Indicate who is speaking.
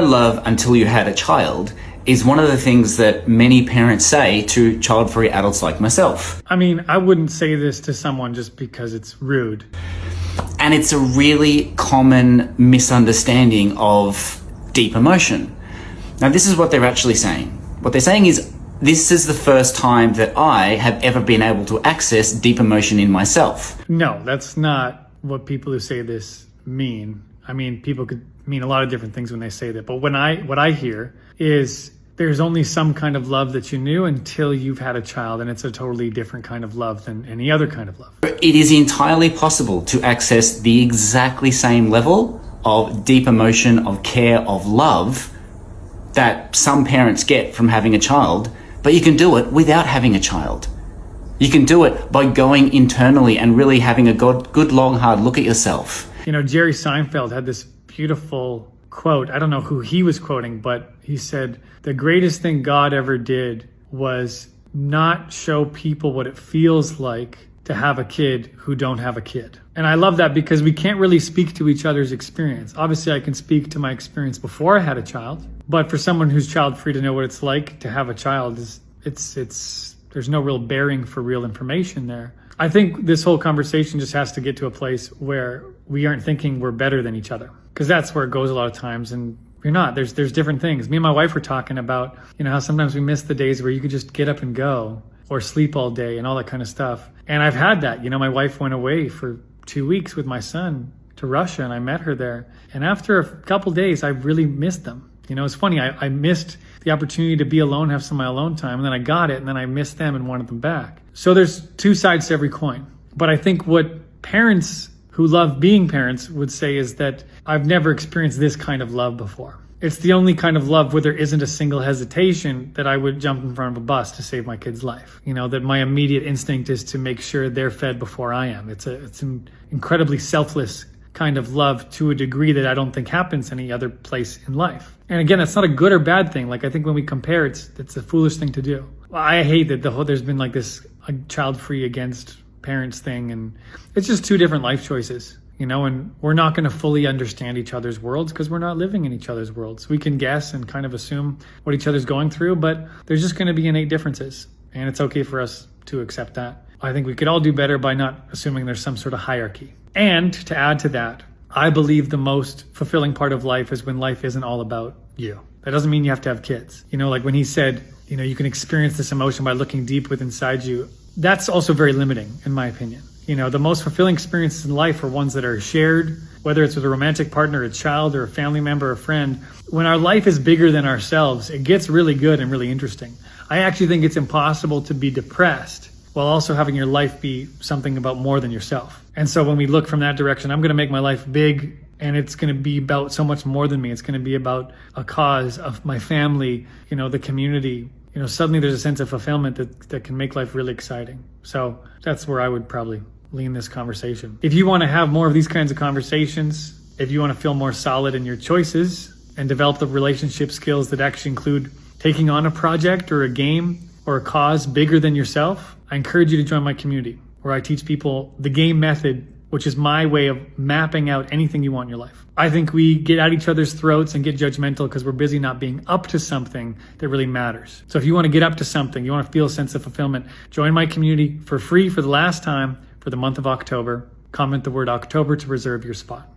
Speaker 1: Love until you had a child is one of the things that many parents say to child-free adults like myself.
Speaker 2: I mean, I wouldn't say this to someone just because it's rude.
Speaker 1: And it's a really common misunderstanding of deep emotion. Now, this is what they're actually saying. What they're saying is, this is the first time that I have ever been able to access deep emotion in myself.
Speaker 2: No, that's not what people who say this mean. I mean, people could mean a lot of different things when they say that. But what I hear is there's only some kind of love that you knew until you've had a child, and it's a totally different kind of love than any other kind of love.
Speaker 1: It is entirely possible to access the exactly same level of deep emotion, of care, of love that some parents get from having a child, but you can do it without having a child. You can do it by going internally and really having a good long, hard look at yourself.
Speaker 2: You know, Jerry Seinfeld had this beautiful quote. I don't know who he was quoting, but he said, the greatest thing God ever did was not show people what it feels like to have a kid who don't have a kid. And I love that because we can't really speak to each other's experience. Obviously, I can speak to my experience before I had a child, but for someone who's child-free to know what it's like to have a child, there's no real bearing for real information there. I think this whole conversation just has to get to a place where we aren't thinking we're better than each other, because that's where it goes a lot of times, and you're not. There's different things. Me and my wife were talking about, how sometimes we miss the days where you could just get up and go, or sleep all day and all that kind of stuff. And I've had that. My wife went away for 2 weeks with my son to Russia, and I met her there. And after a couple days, I really missed them. It's funny. I missed the opportunity to be alone, have some of my alone time, and then I got it, and then I missed them and wanted them back. So there's two sides to every coin. But I think what parents who love being parents would say is that I've never experienced this kind of love before. It's the only kind of love where there isn't a single hesitation that I would jump in front of a bus to save my kid's life. That my immediate instinct is to make sure they're fed before I am. It's an incredibly selfless kind of love to a degree that I don't think happens any other place in life. And again, it's not a good or bad thing. I think when we compare, it's a foolish thing to do. I hate that there's been this child-free against parents thing, and it's just two different life choices, and we're not going to fully understand each other's worlds because we're not living in each other's worlds. We can guess and kind of assume what each other's going through, but there's just going to be innate differences, and it's okay for us to accept that. I think we could all do better by not assuming there's some sort of hierarchy. And to add to that, I believe the most fulfilling part of life is when life isn't all about you. That doesn't mean you have to have kids. Like when he said, you can experience this emotion by looking deep within inside you. That's also very limiting, in my opinion. The most fulfilling experiences in life are ones that are shared, whether it's with a romantic partner, a child, or a family member, or a friend. When our life is bigger than ourselves, it gets really good and really interesting. I actually think it's impossible to be depressed while also having your life be something about more than yourself. And so when we look from that direction, I'm going to make my life big, and it's going to be about so much more than me. It's going to be about a cause of my family, the community. Suddenly there's a sense of fulfillment that can make life really exciting. So that's where I would probably lean this conversation. If you want to have more of these kinds of conversations, if you want to feel more solid in your choices and develop the relationship skills that actually include taking on a project or a game or a cause bigger than yourself, I encourage you to join my community, where I teach people the game method, which is my way of mapping out anything you want in your life. I think we get at each other's throats and get judgmental because we're busy not being up to something that really matters. So if you want to get up to something, you want to feel a sense of fulfillment, join my community for free for the last time for the month of October. Comment the word October to reserve your spot.